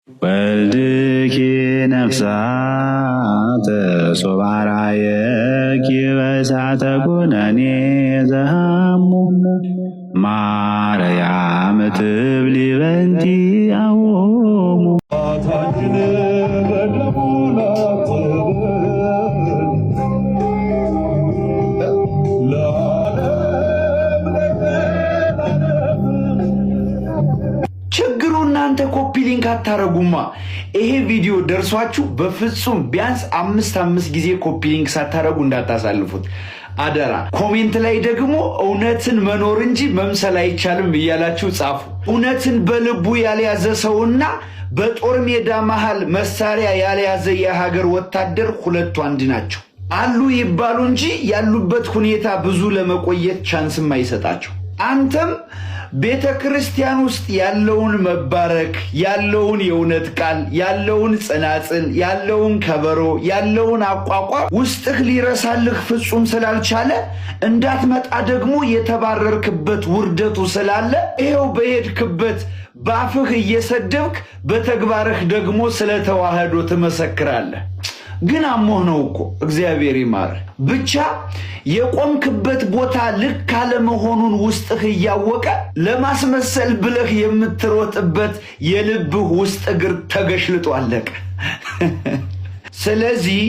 ወልድኪ ነፍሳተ ሶባራየኪ በእሳተ ኩነኔ ዘሃሙ ማርያም ትብሊ በንቲ አዎሙ ችግሩ እናንተ ኮፒ ሊንክ አታረጉማ። ይሄ ቪዲዮ ደርሷችሁ በፍጹም ቢያንስ አምስት ጊዜ ኮፒ ሊንክ ሳታረጉ እንዳታሳልፉት አደራ። ኮሜንት ላይ ደግሞ እውነትን መኖር እንጂ መምሰል አይቻልም እያላችሁ ጻፉ። እውነትን በልቡ ያልያዘ ሰውና በጦር ሜዳ መሃል መሳሪያ ያልያዘ የሀገር ወታደር ሁለቱ አንድ ናቸው። አሉ ይባሉ እንጂ ያሉበት ሁኔታ ብዙ ለመቆየት ቻንስም አይሰጣቸው። አንተም ቤተ ክርስቲያን ውስጥ ያለውን መባረክ፣ ያለውን የእውነት ቃል፣ ያለውን ጽናጽል፣ ያለውን ከበሮ፣ ያለውን አቋቋም ውስጥህ ሊረሳልህ ፍጹም ስላልቻለ እንዳትመጣ ደግሞ የተባረርክበት ውርደቱ ስላለ ይሄው በሄድክበት ባፍህ እየሰደብክ በተግባርህ ደግሞ ስለ ተዋህዶ ትመሰክራለህ። ግን አሞህ ነው እኮ እግዚአብሔር ይማር። ብቻ የቆምክበት ቦታ ልክ አለመሆኑን ውስጥህ እያወቀ ለማስመሰል ብለህ የምትሮጥበት የልብህ ውስጥ እግር ተገሽልጦ አለቀ። ስለዚህ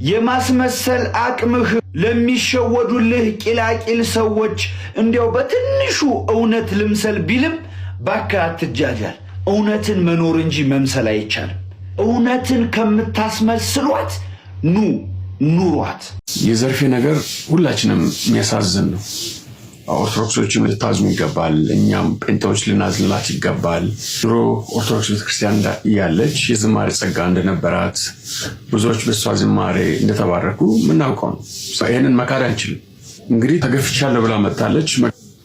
የማስመሰል አቅምህ ለሚሸወዱልህ ቂላቂል ሰዎች እንዲያው በትንሹ እውነት ልምሰል ቢልም ባክህ አትጃጃል። እውነትን መኖር እንጂ መምሰል አይቻልም። እውነትን ከምታስመስሏት ኑሯት። የዘርፌ ነገር ሁላችንም የሚያሳዝን ነው። ኦርቶዶክሶችም ልታዝኑ ይገባል። እኛም ጴንጤዎች ልናዝንላት ይገባል። ድሮ ኦርቶዶክስ ቤተክርስቲያን እያለች የዝማሬ ጸጋ እንደነበራት ብዙዎች በሷ ዝማሬ እንደተባረኩ ምናውቀው ነው። ይህንን መካድ አንችልም። እንግዲህ ተገፍቻለሁ ብላ መጥታለች።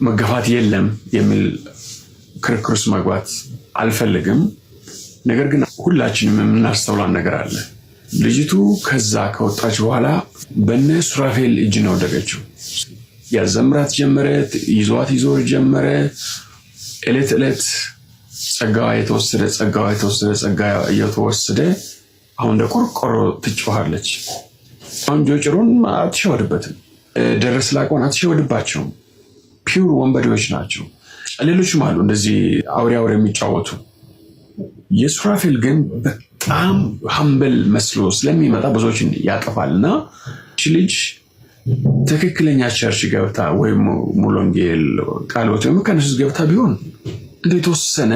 መገፋት የለም የሚል ክርክር ውስጥ መግባት አልፈልግም። ነገር ግን ሁላችንም የምናስተውላን ነገር አለ። ልጅቱ ከዛ ከወጣች በኋላ በነ ሱራፌል እጅ ነው ወደቀችው። ያዘምራት ጀመረ፣ ይዟት ይዞር ጀመረ። ዕለት ዕለት ጸጋዋ እየተወሰደ አሁን እንደ ቆርቆሮ ትጮኻለች። አሁን ጆጭሮን አትሸወድበትም፣ ደረስ ላቀውን አትሸወድባቸውም። ፒውር ወንበዴዎች ናቸው። ሌሎችም አሉ እንደዚህ አውሬ የሚጫወቱ። የሱራፌል ግን በጣም ሀምብል መስሎ ስለሚመጣ ብዙዎችን ያጠፋልና ልጅ ትክክለኛ ቸርች ገብታ ወይም ሙሉ ወንጌል ቃልዎት ወይም ከነሱስ ገብታ ቢሆን እንደተወሰነ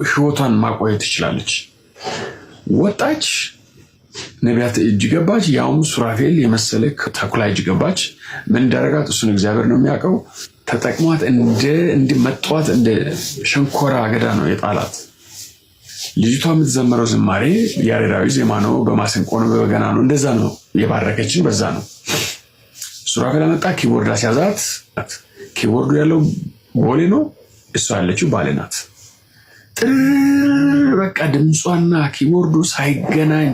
ህይወቷን ማቆየት ትችላለች። ወጣች፣ ነቢያት እጅ ገባች፣ ያውም ሱራፌል የመሰለ ተኩላ እጅ ገባች። ምን እንዳረጋት እሱን እግዚአብሔር ነው የሚያውቀው። ተጠቅሟት እንዲመጧት እንደ ሸንኮራ አገዳ ነው የጣላት። ልጅቷ የምትዘመረው ዝማሬ ያሬዳዊ ዜማ ነው፣ በማሰንቆ ነው፣ በበገና ነው። እንደዛ ነው የባረከችን፣ በዛ ነው። ሱራፌል መጣ፣ ኪቦርድ አስያዛት። ኪቦርዱ ያለው ቦሌ ነው፣ እሷ ያለችው ባሌ ናት። በቃ ድምጿና ኪቦርዱ ሳይገናኝ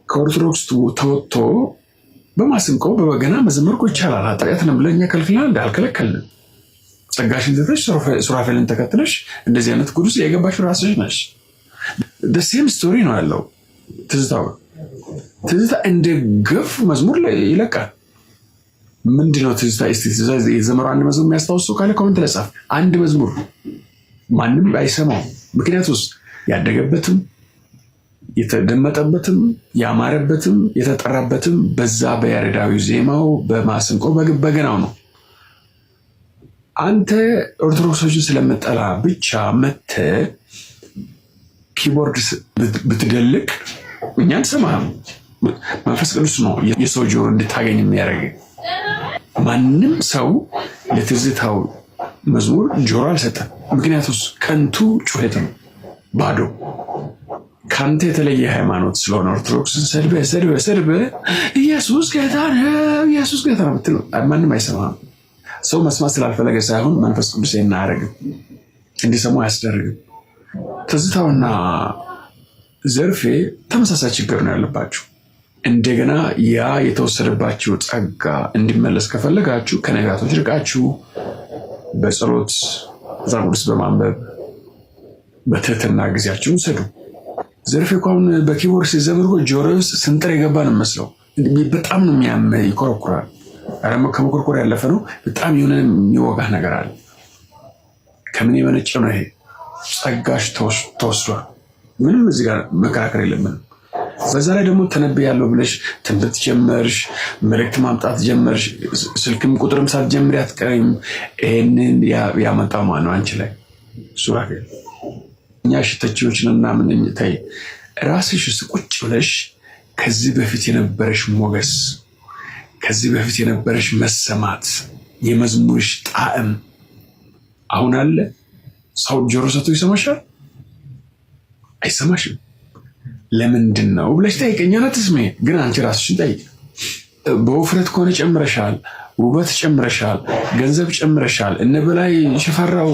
ከኦርቶዶክስ ተወጥቶ በማሰንቆ በበገና መዘመር እኮ ይቻላል። ኃጢአት ነው ብለኛ ከልክለናል፣ እንዳልከለከልን ጸጋሽን ትተሽ ሱራፌልን ተከትለሽ እንደዚህ አይነት ጉድ ውስጥ የገባሽው ራስሽ ነሽ። ደሴም ስቶሪ ነው ያለው። ትዝታ እንደ ገፍ መዝሙር ላይ ይለቃል። ምንድነው ትዝታ? የዘመረው አንድ መዝሙር የሚያስታውሰው ካለ ኮመንት ላይ ጻፍ። አንድ መዝሙር ማንም አይሰማው። ምክንያቱስ ያደገበትም የተደመጠበትም ያማረበትም የተጠራበትም በዛ በያሬዳዊ ዜማው በማሰንቆ በገናው ነው። አንተ ኦርቶዶክሶችን ስለምጠላ ብቻ መተ ኪቦርድ ብትደልቅ እኛን ሰማም። መንፈስ ቅዱስ ነው የሰው ጆሮ እንድታገኝ የሚያደርግ። ማንም ሰው ለትዝታው መዝሙር ጆሮ አልሰጠም። ምክንያቱስ ከንቱ ጩኸት ነው፣ ባዶ። ከአንተ የተለየ ሃይማኖት ስለሆነ ኦርቶዶክስን ሰድበ ኢየሱስ ጌታ ነው፣ ኢየሱስ ጌታ ነው ብትለው ማንም አይሰማም። ሰው መስማት ስላልፈለገ ሳይሆን መንፈስ ቅዱስ አያደርግም፣ እንዲሰሙ አያስደርግም። ትዝታውና ዘርፌ ተመሳሳይ ችግር ነው ያለባችሁ። እንደገና ያ የተወሰደባችሁ ጸጋ እንዲመለስ ከፈለጋችሁ ከነቢያቶች ርቃችሁ በጸሎት መጽሐፍ ቅዱስ በማንበብ በትህትና ጊዜያችሁን ውሰዱ። ዘርፌ እኮ አሁን በኪቦርድ ሲዘምር እኮ ጆሮዬ ውስጥ ስንጥር የገባ ነው የሚመስለው። በጣም ነው የሚያመህ፣ ይኮረኩራል። ከመኮርኮር ያለፈ ነው። በጣም የሆነ የሚወጋህ ነገር አለ። ከምን የመነጨ ነው ይሄ? ጸጋሽ ተወስዷል። ምንም እዚህ ጋር መከራከር የለብንም። በዛ ላይ ደግሞ ተነብያለሁ ብለሽ ትንቢት ጀመርሽ፣ መልእክት ማምጣት ጀመርሽ፣ ስልክም ቁጥርም ሳትጀምሪ አትቀሪም። ይህንን ያመጣው ማን ነው? አንቺ ላይ ሱራፌል። እኛ ተቺዎች ነን ምናምን ተይ። ራስሽ ቁጭ ብለሽ ከዚህ በፊት የነበረሽ ሞገስ፣ ከዚህ በፊት የነበረሽ መሰማት፣ የመዝሙርሽ ጣዕም አሁን አለ? ሰው ጆሮ ሰጥቶ ይሰማሻል? አይሰማሽም። ለምንድን ነው ብለሽ ጠይቀኝ። ትስሜ ግን አንቺ ራስሽን ጠይቅ። በውፍረት ከሆነ ጨምረሻል፣ ውበት ጨምረሻል፣ ገንዘብ ጨምረሻል። እነ በላይ ሽፈራው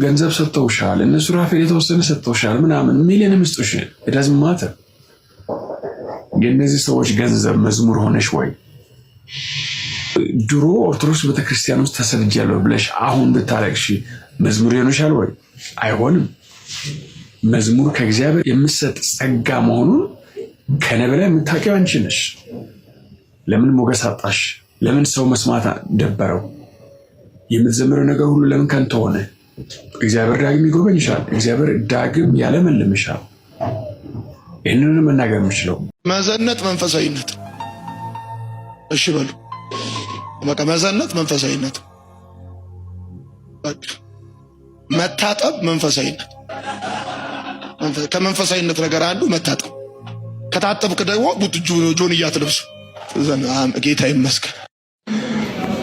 ገንዘብ ሰጥተውሻል፣ እነ ሱራፌል የተወሰነ ሰጥተውሻል፣ ምናምን ሚሊዮን ምስጦሽ ዳዝ ማተር። የእነዚህ ሰዎች ገንዘብ መዝሙር ሆነሽ ወይ? ድሮ ኦርቶዶክስ ቤተክርስቲያን ውስጥ ተሰድጃለሁ ብለሽ አሁን ብታለቅሺ መዝሙር ይሆንሻል ወይ? አይሆንም። መዝሙር ከእግዚአብሔር የምትሰጥ ጸጋ መሆኑን ከነበላ የምታውቂው አንቺ ነሽ። ለምን ሞገስ አጣሽ? ለምን ሰው መስማት ደበረው? የምትዘምረው ነገር ሁሉ ለምን ከንቱ ሆነ? እግዚአብሔር ዳግም ይጎበኝሻል። እግዚአብሔር ዳግም ያለመልምሻል። ይህንን መናገር የምችለው መዘነት መንፈሳዊነት። እሺ በሉ በቃ መዘነት መንፈሳዊነት፣ በቃ መታጠብ መንፈሳዊነት። ከመንፈሳዊነት ነገር አንዱ መታጠብ። ከታጠብክ ደግሞ ጆንያ አትለብሱ። ጌታ ይመስገን።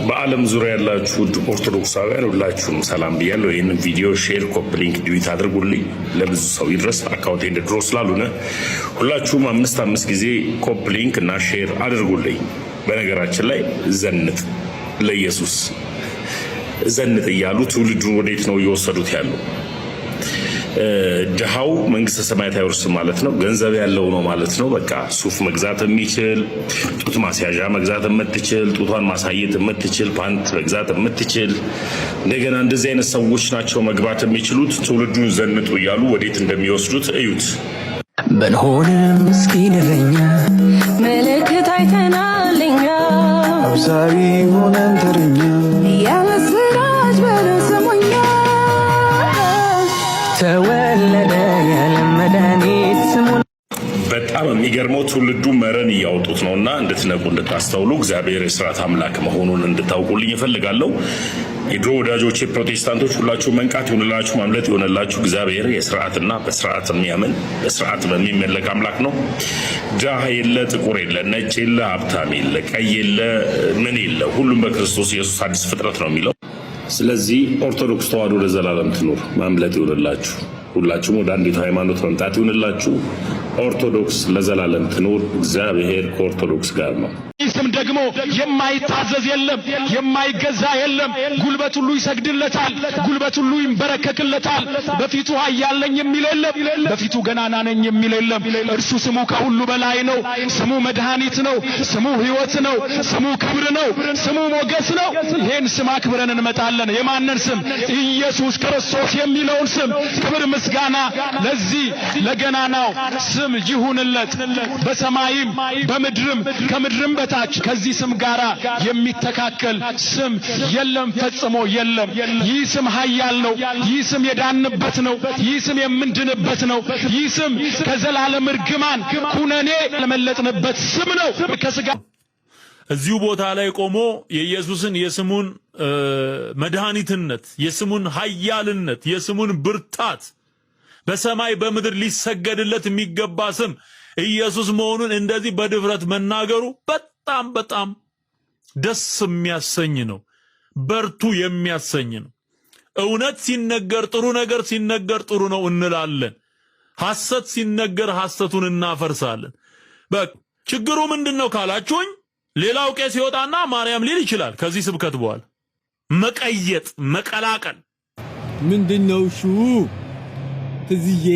በዓለም ዙሪያ ያላችሁ ኦርቶዶክሳውያን ሁላችሁም ሰላም ብያለሁ። ይህንን ቪዲዮ ሼር፣ ኮፒ ሊንክ፣ ዲዩት አድርጉልኝ ለብዙ ሰው ይድረስ። አካውንቴ እንደ ድሮ ስላልሆነ ሁላችሁም 5 ጊዜ ኮፒ ሊንክ እና ሼር አድርጉልኝ። በነገራችን ላይ ዘንጥ ለኢየሱስ ዘንጥ እያሉ ትውልዱን ወዴት ነው እየወሰዱት ያለው? ድሃው መንግስተ ሰማያት አይወርስም ማለት ነው። ገንዘብ ያለው ነው ማለት ነው። በቃ ሱፍ መግዛት የሚችል፣ ጡት ማስያዣ መግዛት የምትችል፣ ጡቷን ማሳየት የምትችል፣ ፓንት መግዛት የምትችል፣ እንደገና እንደዚህ አይነት ሰዎች ናቸው መግባት የሚችሉት። ትውልዱን ዘንጡ እያሉ ወዴት እንደሚወስዱት እዩት። በንሆንም ምስኪንኛ ምልክት አይተናልኛ አብሳሪ ሆነን ተርኛ የምስራች በለሰሞኛ ተወለደ ያለም መድኃኒት ስሙን። በጣም የሚገርመው ትውልዱ መረን እያወጡት ነው እና እንድትነቁ እንድታስተውሉ እግዚአብሔር የስርዓት አምላክ መሆኑን እንድታውቁልኝ እፈልጋለሁ። የድሮ ወዳጆቼ ፕሮቴስታንቶች ሁላችሁ መንቃት ይሆንላችሁ፣ ማምለጥ ይሆንላችሁ። እግዚአብሔር የስርዓትና በስርዓት የሚያምን በስርዓት በሚመለክ አምላክ ነው። ድሃ የለ፣ ጥቁር የለ፣ ነጭ የለ፣ ሀብታም የለ፣ ቀይ የለ፣ ምን የለ፣ ሁሉም በክርስቶስ ኢየሱስ አዲስ ፍጥረት ነው የሚለው። ስለዚህ ኦርቶዶክስ ተዋሕዶ ለዘላለም ትኑር። ማምለጥ ይሆንላችሁ። ሁላችሁም ወደ አንዲቱ ሃይማኖት መምጣት ይሆንላችሁ። ኦርቶዶክስ ለዘላለም ትኑር። እግዚአብሔር ከኦርቶዶክስ ጋር ነው። ስም ደግሞ የማይታዘዝ የለም፣ የማይገዛ የለም። ጉልበት ሁሉ ይሰግድለታል፣ ጉልበት ሁሉ ይንበረከክለታል። በፊቱ ኃያል ነኝ የሚል የለም፣ በፊቱ ገናና ነኝ የሚል የለም። እርሱ ስሙ ከሁሉ በላይ ነው። ስሙ መድኃኒት ነው። ስሙ ሕይወት ነው። ስሙ ክብር ነው። ስሙ ሞገስ ነው። ይሄን ስም አክብረን እንመጣለን። የማንን ስም? ኢየሱስ ክርስቶስ የሚለውን ስም። ክብር ምስጋና ለዚህ ለገናናው ስም ይሁንለት። በሰማይም በምድርም ከምድርም በታች ከዚህ ስም ጋር የሚተካከል ስም የለም፣ ፈጽሞ የለም። ይህ ስም ኃያል ነው። ይህ ስም የዳንበት ነው። ይህ ስም የምንድንበት ነው። ይህ ስም ከዘላለም እርግማን ኩነኔ ለመለጥንበት ስም ነው። ከስጋ እዚሁ ቦታ ላይ ቆሞ የኢየሱስን የስሙን መድኃኒትነት፣ የስሙን ኃያልነት፣ የስሙን ብርታት በሰማይ በምድር ሊሰገድለት የሚገባ ስም ኢየሱስ መሆኑን እንደዚህ በድፍረት መናገሩ በጣም በጣም ደስ የሚያሰኝ ነው። በርቱ የሚያሰኝ ነው። እውነት ሲነገር ጥሩ ነገር ሲነገር ጥሩ ነው እንላለን። ሐሰት ሲነገር ሐሰቱን እናፈርሳለን። ችግሩ ምንድነው ካላችሁኝ፣ ሌላው ቄስ ይወጣና ማርያም ሊል ይችላል። ከዚህ ስብከት በኋላ መቀየጥ መቀላቀል ምንድነው? ሹ ትዝዬ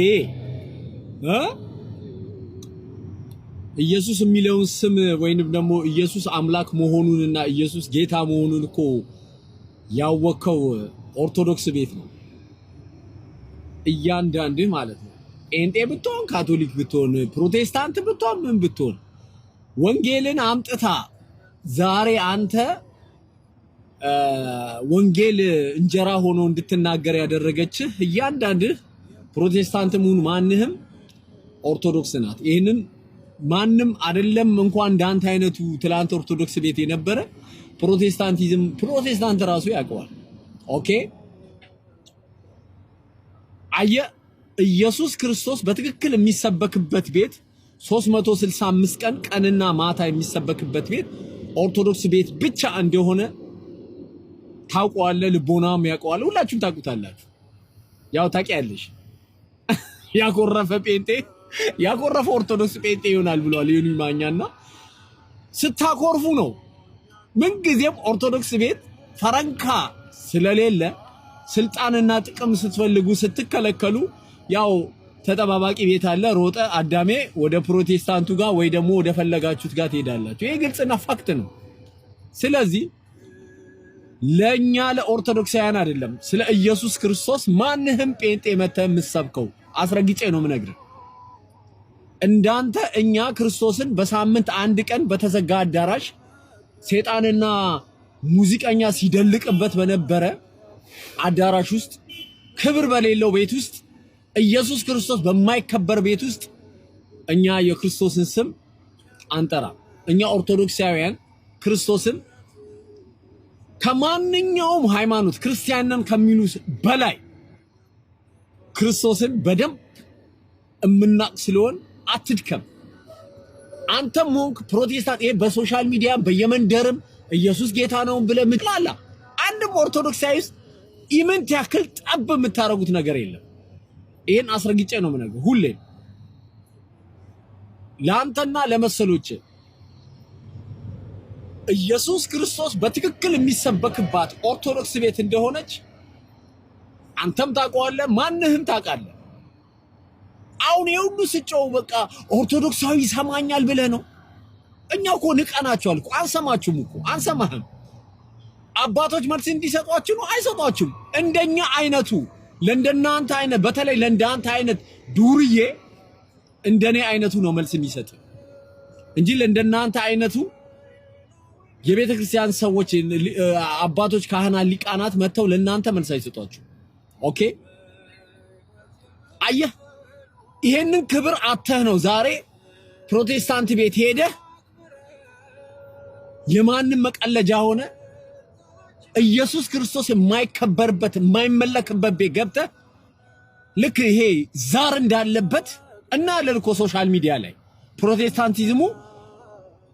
ኢየሱስ የሚለውን ስም ወይንም ደግሞ ኢየሱስ አምላክ መሆኑንና ኢየሱስ ጌታ መሆኑን እኮ ያወቀው ኦርቶዶክስ ቤት ነው። እያንዳንድህ ማለት ነው ጴንጤ ብትሆን ካቶሊክ ብትሆን ፕሮቴስታንት ብትሆን ምን ብትሆን ወንጌልን አምጥታ ዛሬ አንተ ወንጌል እንጀራ ሆኖ እንድትናገር ያደረገችህ እያንዳንድህ ፕሮቴስታንትም ሁን ማንህም ኦርቶዶክስ ናት። ይሄንን ማንም አይደለም እንኳን እንዳንተ አይነቱ ትላንት ኦርቶዶክስ ቤት የነበረ ፕሮቴስታንት ራሱ ያውቀዋል። ኦኬ ኢየሱስ ክርስቶስ በትክክል የሚሰበክበት ቤት 365 ቀን ቀንና ማታ የሚሰበክበት ቤት ኦርቶዶክስ ቤት ብቻ እንደሆነ ታውቀዋለህ። ልቦናም ያውቀዋል። ሁላችሁም ታውቁታላችሁ። ያው ታውቂያለሽ። ያኮረፈ ጴንጤ ያኮረፈ ኦርቶዶክስ ጴንጤ ይሆናል ብሏል ዮኒ ማኛና ስታኮርፉ ነው። ምን ጊዜም ኦርቶዶክስ ቤት ፈረንካ ስለሌለ ስልጣንና ጥቅም ስትፈልጉ ስትከለከሉ ያው ተጠባባቂ ቤት አለ። ሮጠ አዳሜ ወደ ፕሮቴስታንቱ ጋር ወይ ደግሞ ወደ ፈለጋችሁት ጋር ትሄዳላችሁ። ይሄ ግልጽና ፋክት ነው። ስለዚህ ለኛ ለኦርቶዶክሳውያን አይደለም ስለ ኢየሱስ ክርስቶስ ማንህም ጴንጤ መተህ የምትሰብከው አስረግጬ ነው የምነግርህ። እንዳንተ እኛ ክርስቶስን በሳምንት አንድ ቀን በተዘጋ አዳራሽ ሴጣንና ሙዚቀኛ ሲደልቅበት በነበረ አዳራሽ ውስጥ ክብር በሌለው ቤት ውስጥ ኢየሱስ ክርስቶስ በማይከበር ቤት ውስጥ እኛ የክርስቶስን ስም አንጠራ። እኛ ኦርቶዶክሳውያን ክርስቶስን ከማንኛውም ሃይማኖት ክርስቲያንን ከሚሉ በላይ ክርስቶስን በደንብ እምናቅ ስለሆን አትድከም። አንተም ሆንክ ፕሮቴስታንት ይሄ በሶሻል ሚዲያ በየመንደርም ኢየሱስ ጌታ ነው ብለህ ምጥላላ አንድም ኦርቶዶክሳዊ ኢምንት ያክል ጠብ የምታረጉት ነገር የለም። ይሄን አስረግጬ ነው የምነግርህ። ሁሌ ለአንተና ለመሰሎች ኢየሱስ ክርስቶስ በትክክል የሚሰበክባት ኦርቶዶክስ ቤት እንደሆነች አንተም ታውቀዋለህ፣ ማንህም ታውቃለህ። አሁን የሁሉ ስጨው በቃ ኦርቶዶክሳዊ ይሰማኛል ብለህ ነው። እኛ እኮ ንቀናቸዋል እኮ አንሰማችሁም እኮ አንሰማህም። አባቶች መልስ እንዲሰጧችሁ ነው አይሰጧችሁም። እንደኛ አይነቱ ለእንደናንተ አይነት በተለይ ለእንዳንተ አይነት ዱርዬ እንደኔ አይነቱ ነው መልስ የሚሰጥ እንጂ ለእንደናንተ አይነቱ የቤተ ክርስቲያን ሰዎች አባቶች ካህናት ሊቃናት መተው ለእናንተ መልስ አይሰጧችሁ። ኦኬ አየህ ይሄንን ክብር አተህ ነው ዛሬ ፕሮቴስታንት ቤት ሄደህ የማንም መቀለጃ ሆነ ኢየሱስ ክርስቶስ የማይከበርበት የማይመለክበት ቤት ገብተህ ልክ ይሄ ዛር እንዳለበት እና ለልኮ ሶሻል ሚዲያ ላይ ፕሮቴስታንቲዝሙ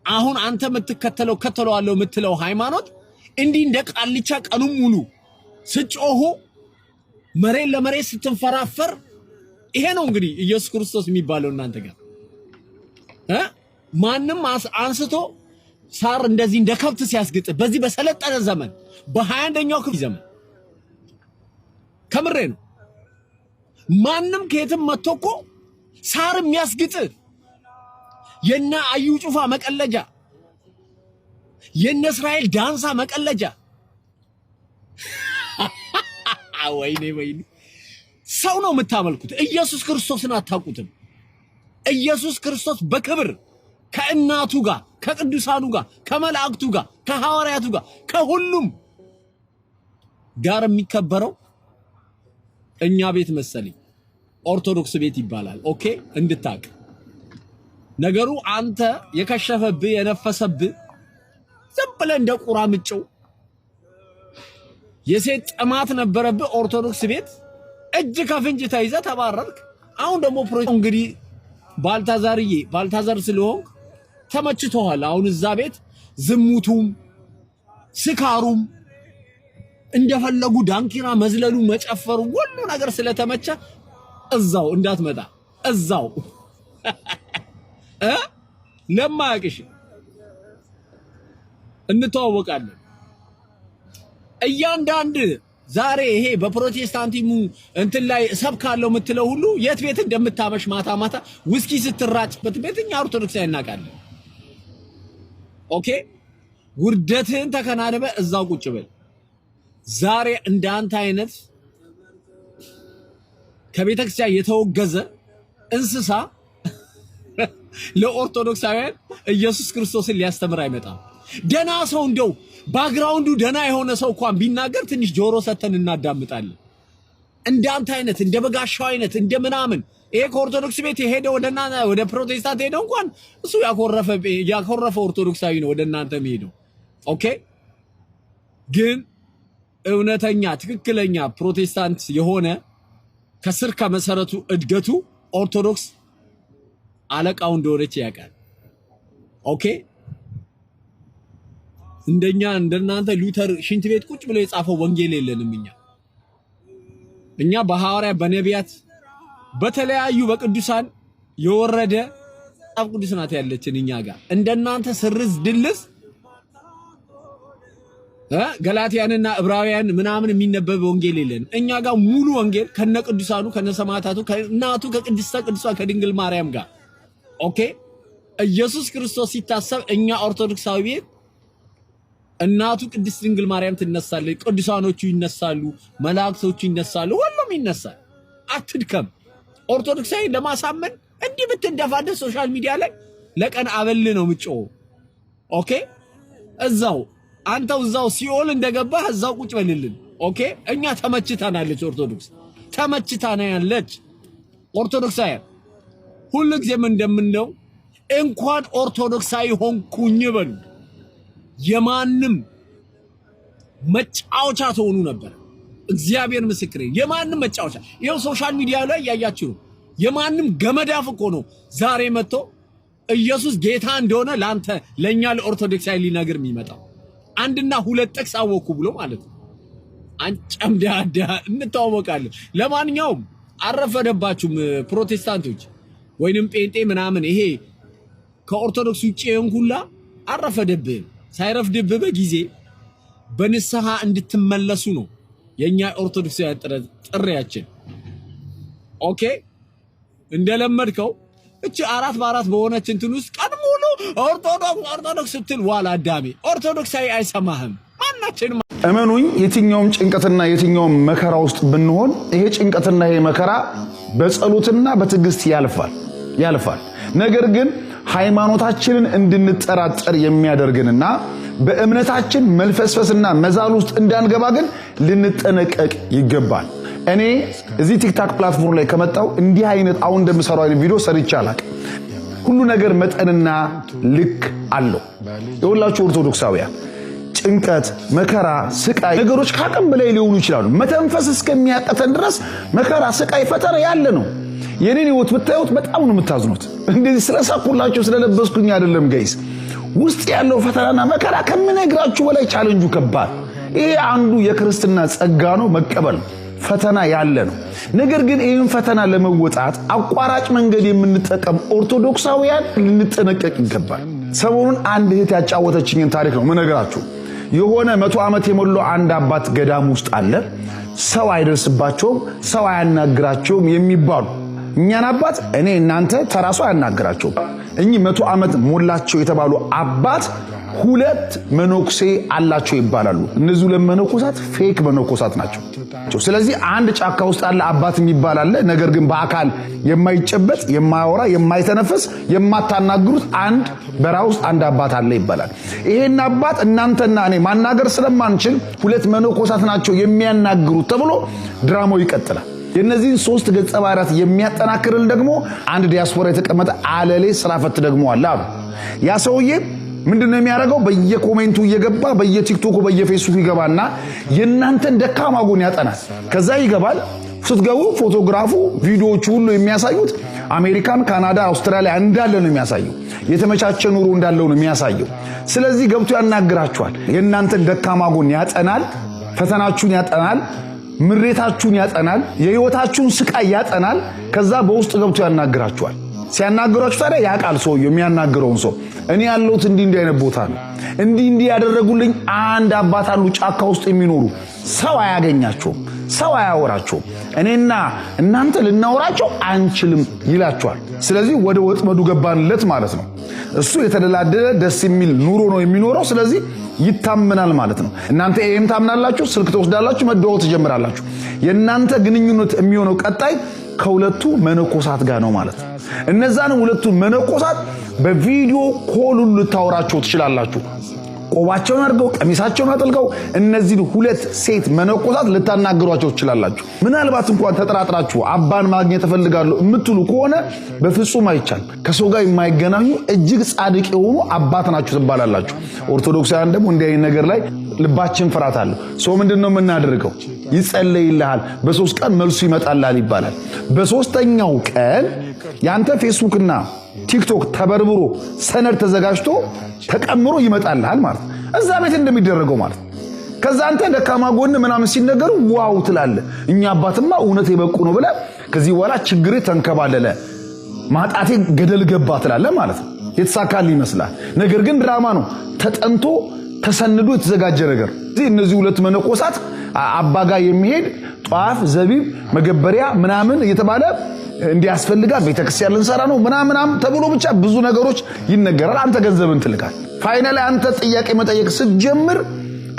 አሁን አንተ የምትከተለው ከተለዋለው የምትለው ሃይማኖት እንዲህ እንደ ቃልቻ ቀኑን ሙሉ ስጮሁ መሬት ለመሬት ስትንፈራፈር ይሄ ነው እንግዲህ ኢየሱስ ክርስቶስ የሚባለው እናንተ ጋር ማንም አንስቶ ሳር እንደዚህ እንደ ከብት ሲያስግጥ በዚህ በሰለጠነ ዘመን በ21ኛው ክፍለ ዘመን ከምሬ ነው። ማንም ከየትም መጥቶ እኮ ሳር የሚያስግጥ የነ አዩ ጩፋ መቀለጃ የነ እስራኤል ዳንሳ መቀለጃ ወይኔ ወይኔ ሰው ነው የምታመልኩት። ኢየሱስ ክርስቶስን አታውቁትም። ኢየሱስ ክርስቶስ በክብር ከእናቱ ጋር ከቅዱሳኑ ጋር ከመላእክቱ ጋር ከሐዋርያቱ ጋር ከሁሉም ጋር የሚከበረው እኛ ቤት መሰለኝ ኦርቶዶክስ ቤት ይባላል። ኦኬ እንድታቅ ነገሩ አንተ የከሸፈብህ የነፈሰብህ ዝም ብለህ እንደ ቁራ ምጨው የሴት ጥማት ነበረብህ። ኦርቶዶክስ ቤት እጅ ከፍንጅ ተይዘህ ተባረርክ። አሁን ደግሞ እንግዲህ ባልታዛር ስለሆንክ ተመችቶሃል። አሁን እዛ ቤት ዝሙቱም ስካሩም እንደፈለጉ ዳንኪራ መዝለሉ መጨፈሩ ሁሉ ነገር ስለተመቸ እዛው እንዳትመጣ እዛው ለማያቅሽ እንተዋወቃለን። እያንዳንድ ዛሬ ይሄ በፕሮቴስታንቲሙ እንትን ላይ ሰብካለው የምትለው ሁሉ የት ቤት እንደምታመሽ ማታ ማታ ውስኪ ስትራጭበት ቤትኛ ኦርቶዶክስ ያናቃለን። ኦኬ ውርደትህን ተከናንበ እዛው ቁጭ በል። ዛሬ እንዳንተ አይነት ከቤተክርስቲያን የተወገዘ እንስሳ ለኦርቶዶክሳውያን ኢየሱስ ክርስቶስን ሊያስተምር አይመጣም። ደና ሰው እንደው ባክግራውንዱ ደና የሆነ ሰው እንኳን ቢናገር ትንሽ ጆሮ ሰተን እናዳምጣለን። እንዳንተ አይነት እንደ በጋሻው አይነት እንደ ምናምን ይሄ ከኦርቶዶክስ ቤት የሄደ ወደ ፕሮቴስታንት ሄደ እንኳን እሱ ያኮረፈ ኦርቶዶክሳዊ ነው ወደ እናንተ የሚሄደው። ኦኬ ግን እውነተኛ ትክክለኛ ፕሮቴስታንት የሆነ ከስር ከመሰረቱ እድገቱ ኦርቶዶክስ አለቃው እንደሆነች ያውቃል። ኦኬ እንደናንተ ሉተር ሽንት ቤት ቁጭ ብሎ የጻፈው ወንጌል የለንም እኛ በሐዋርያ በነቢያት በተለያዩ በቅዱሳን የወረደ መጽሐፍ ቅዱስ ናት ያለችን እኛ ጋር። እንደናንተ ስርዝ ድልስ ገላትያንና ዕብራውያን ምናምን የሚነበብ ወንጌል የለንም እኛ ጋር። ሙሉ ወንጌል ከነቅዱሳኑ ከነሰማዕታቱ ከእናቱ ከቅድስተ ቅዱሳን ከድንግል ማርያም ጋር። ኦኬ ኢየሱስ ክርስቶስ ሲታሰብ እኛ ኦርቶዶክሳዊ ቤት እናቱ ቅድስት ድንግል ማርያም ትነሳለች፣ ቅዱሳኖቹ ይነሳሉ፣ መላእክቶቹ ይነሳሉ፣ ሁሉም ይነሳል። አትድከም። ኦርቶዶክሳዊ ለማሳመን እንዲህ ብትንደፋደስ ሶሻል ሚዲያ ላይ ለቀን አበል ነው ምጮው። ኦኬ አንተው እዛው ሲኦል እንደገባህ እዛው ቁጭ በልልን። ኦኬ እኛ ተመችታናለች፣ ኦርቶዶክስ ተመችታናለች። ኦርቶዶክሳውያን ሁልጊዜም እንደምንለው እንኳን ኦርቶዶክሳዊ ሆንኩኝ በሉ የማንም መጫወቻ ተሆኑ ነበር። እግዚአብሔር ምስክሬ የማንም መጫወቻ። ይሄው ሶሻል ሚዲያ ላይ ያያችሁ ነው። የማንም ገመዳፍ እኮ ነው ዛሬ መጥቶ ኢየሱስ ጌታ እንደሆነ ላንተ ለኛ ለኦርቶዶክሳዊ ሊነግር የሚመጣው አንድና ሁለት ጥቅስ አወኩ ብሎ ማለት ነው። አንጨምዳዳ እንተዋወቃለን። ለማንኛውም አረፈደባችሁም ፕሮቴስታንቶች ወይንም ጴንጤ ምናምን ይሄ ከኦርቶዶክስ ውጪ ሁላ አረፈደብህ። ሳይረፍድብህ በጊዜ በንስሐ እንድትመለሱ ነው የኛ ኦርቶዶክሳውያን ጥሪያችን። ኦኬ እንደለመድከው እቺ 4x4 በሆነች እንትን ውስጥ ቀን ሙሉ ኦርቶዶክስ ስትል ዋላ አዳሜ ኦርቶዶክሳዊ አይሰማህም። ማናችንም እመኑኝ የትኛውም ጭንቀትና የትኛውም መከራ ውስጥ ብንሆን ይሄ ጭንቀትና ይሄ መከራ በጸሎትና በትዕግስት ያልፋል። ነገር ግን ሃይማኖታችንን እንድንጠራጠር የሚያደርግንና በእምነታችን መልፈስፈስና መዛል ውስጥ እንዳንገባ ግን ልንጠነቀቅ ይገባል። እኔ እዚህ ቲክታክ ፕላትፎርም ላይ ከመጣው እንዲህ አይነት አሁን እንደምሰራው አይነት ቪዲዮ ሰርቼ አላውቅም። ሁሉ ነገር መጠንና ልክ አለው። የሁላችሁ ኦርቶዶክሳውያን ጭንቀት፣ መከራ፣ ስቃይ ነገሮች ከአቅም በላይ ሊሆኑ ይችላሉ። መተንፈስ እስከሚያቀተን ድረስ መከራ፣ ስቃይ፣ ፈተና ያለ ነው። የኔን ህይወት ብታዩት በጣም ነው የምታዝኑት። እንደዚህ ስለሳኩላችሁ ስለለበስኩኝ አይደለም ጋይስ። ውስጥ ያለው ፈተናና መከራ ከምነግራችሁ በላይ ቻሌንጁ ከባድ። ይሄ አንዱ የክርስትና ጸጋ ነው፣ መቀበል ፈተና ያለ ነው። ነገር ግን ይህን ፈተና ለመወጣት አቋራጭ መንገድ የምንጠቀም ኦርቶዶክሳውያን ልንጠነቀቅ ይገባል። ሰሞኑን አንድ እህት ያጫወተችኝን ታሪክ ነው ምነግራችሁ። የሆነ 100 ዓመት የሞላው አንድ አባት ገዳም ውስጥ አለ። ሰው አይደርስባቸውም፣ ሰው አያናግራቸውም የሚባሉ እኛን አባት እኔ እናንተ ተራሱ አያናግራቸውም። እኚህ 100 ዓመት ሞላቸው የተባሉ አባት 2 መነኩሴ አላቸው ይባላሉ። እነዚህ ለመነኮሳት ፌክ መነኮሳት ናቸው። ስለዚህ አንድ ጫካ ውስጥ አለ አባት የሚባል አለ። ነገር ግን በአካል የማይጨበጥ የማያወራ የማይተነፈስ የማታናግሩት አንድ በራ ውስጥ አንድ አባት አለ ይባላል። ይሄን አባት እናንተና እኔ ማናገር ስለማንችል 2 መነኮሳት ናቸው የሚያናግሩት ተብሎ ድራማው ይቀጥላል። የነዚህን 3 ገጸ ባህሪያት የሚያጠናክርል ደግሞ አንድ ዲያስፖራ የተቀመጠ አለሌ ስራ ፈት ደግሞ አለ አሉ። ያ ሰውዬ ምንድነው የሚያደርገው? በየኮሜንቱ እየገባ በየቲክቶኩ በየፌስቡክ ይገባና የናንተን ደካማ ጎን ያጠናል። ከዛ ይገባል። ስትገቡ ፎቶግራፉ ቪዲዮዎቹ ሁሉ የሚያሳዩት አሜሪካን፣ ካናዳ፣ አውስትራሊያ እንዳለ ነው የሚያሳየው። የተመቻቸ ኑሮ እንዳለው ነው የሚያሳየው። ስለዚህ ገብቶ ያናግራችኋል። የናንተን ደካማ ጎን ያጠናል፣ ፈተናችሁን ያጠናል፣ ምሬታችሁን ያጠናል፣ የህይወታችሁን ስቃይ ያጠናል። ከዛ በውስጥ ገብቶ ያናግራችኋል። ሲያናገራችሁ ታዲያ ያቃል ሰው የሚያናገረውን ሰው እኔ ያለሁት እንዲህ አይነት ቦታ ነው፣ እንዲህ ያደረጉልኝ አንድ አባት አሉ ጫካ ውስጥ የሚኖሩ ሰው አያገኛቸውም፣ ሰው አያወራቸውም፣ እኔና እናንተ ልናወራቸው አንችልም ይላቸዋል። ስለዚህ ወደ ወጥመዱ ገባንለት ማለት ነው። እሱ የተደላደለ ደስ የሚል ኑሮ ነው የሚኖረው። ስለዚህ ይታመናል ማለት ነው። እናንተ ይሄም ታምናላችሁ፣ ስልክ ተወስዳላችሁ፣ መደወል ትጀምራላችሁ። የእናንተ ግንኙነት የሚሆነው ቀጣይ ከሁለቱ መነኮሳት ጋር ነው ማለት ነው። እነዛንም ሁለቱን መነኮሳት በቪዲዮ ኮል ሁሉ ልታወራቸው ትችላላችሁ። ቆባቸውን አድርገው ቀሚሳቸውን አጥልቀው እነዚህን ሁለት ሴት መነኮሳት ልታናገሯቸው ትችላላችሁ። ምናልባት እንኳን ተጠራጥራችሁ አባን ማግኘት እፈልጋለሁ የምትሉ ከሆነ በፍጹም አይቻልም። ከሰው ጋር የማይገናኙ እጅግ ጻድቅ የሆኑ አባት ናችሁ ትባላላችሁ። ኦርቶዶክሳውያን ደግሞ እንዲህ አይነት ነገር ላይ ልባችን ፍርሃት አለው። ሰው ምንድነው የምናደርገው? ይጸለይልሃል፣ በ3 ቀን መልሱ ይመጣልሃል ይባላል። በ3ኛው ቀን ያንተ ፌስቡክና ቲክቶክ ተበርብሮ ሰነድ ተዘጋጅቶ ተቀምሮ ይመጣልሃል ማለት እዛ ቤት እንደሚደረገው ማለት። ከዛ አንተ ደካማ ጎን ምናምን ሲነገሩ ዋው ትላለህ። እኛ አባትማ እውነት የበቁ ነው ብለህ ከዚህ በኋላ ችግሬ ተንከባለለ፣ ማጣቴ ገደል ገባ ትላለህ ማለት ነው። የተሳካል ይመስላል። ነገር ግን ድራማ ነው፣ ተጠንቶ ተሰንዶ የተዘጋጀ ነገር። እነዚህ ሁለት መነኮሳት አባጋ የሚሄድ ጧፍ፣ ዘቢብ፣ መገበሪያ ምናምን እየተባለ እንዲያስፈልጋል ቤተክርስቲያን ልንሰራ ነው ምናምን ተብሎ ብቻ ብዙ ነገሮች ይነገራል። አንተ ገንዘብን ትልካል። ፋይናሊ አንተ ጥያቄ መጠየቅ ስትጀምር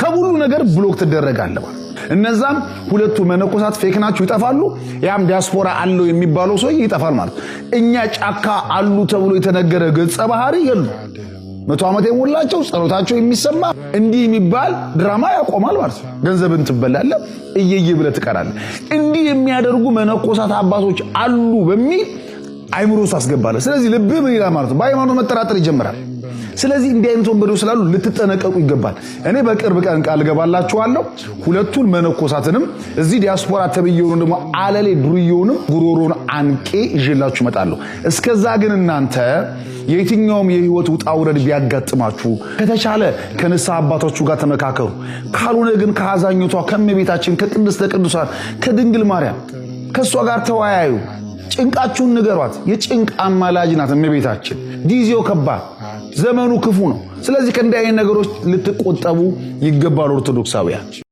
ከሁሉ ነገር ብሎክ ትደረጋለህ። እነዛም ሁለቱ መነኮሳት ፌክ ናቸው ይጠፋሉ። ያም ዲያስፖራ አለው የሚባለው ሰው ይጠፋል ማለት። እኛ ጫካ አሉ ተብሎ የተነገረ ገጸ ባህሪ የሉ 100 ዓመት የሞላቸው ጸሎታቸው የሚሰማ እንዲህ የሚባል ድራማ ያቆማል ማለት ነው። ገንዘብን ትበላለህ፣ እየየ ብለህ ትቀራለህ። እንዲህ የሚያደርጉ መነኮሳት አባቶች አሉ በሚል አይምሮስ አስገባለህ። ስለዚህ ልብ ምን ይላል ማለት ነው? በሃይማኖት መጠራጠር ይጀምራል። ስለዚህ እንዲህ አይነት ወንበዴዎች ስላሉ ልትጠነቀቁ ይገባል። እኔ በቅርብ ቀን ቃል ገባላችኋለሁ ሁለቱን መነኮሳትንም እዚህ ዲያስፖራ ተብየውን ደግሞ አለሌ ዱርዬውንም ጉሮሮን አንቄ ይዤላችሁ እመጣለሁ። እስከዛ ግን እናንተ የትኛውም የህይወት ውጣ ውረድ ቢያጋጥማችሁ ከተቻለ ከንስሐ አባቶቹ ጋር ተመካከሩ። ካልሆነ ግን ከአዛኝቷ ከእመቤታችን ከቅድስተ ቅዱሳን ከድንግል ማርያም ከሷ ጋር ተወያዩ። ጭንቃችሁን ንገሯት። የጭንቅ አማላጅ ናት እመቤታችን። ጊዜው ከባድ፣ ዘመኑ ክፉ ነው። ስለዚህ ከእንዲህ አይነት ነገሮች ልትቆጠቡ ይገባል ኦርቶዶክሳውያን።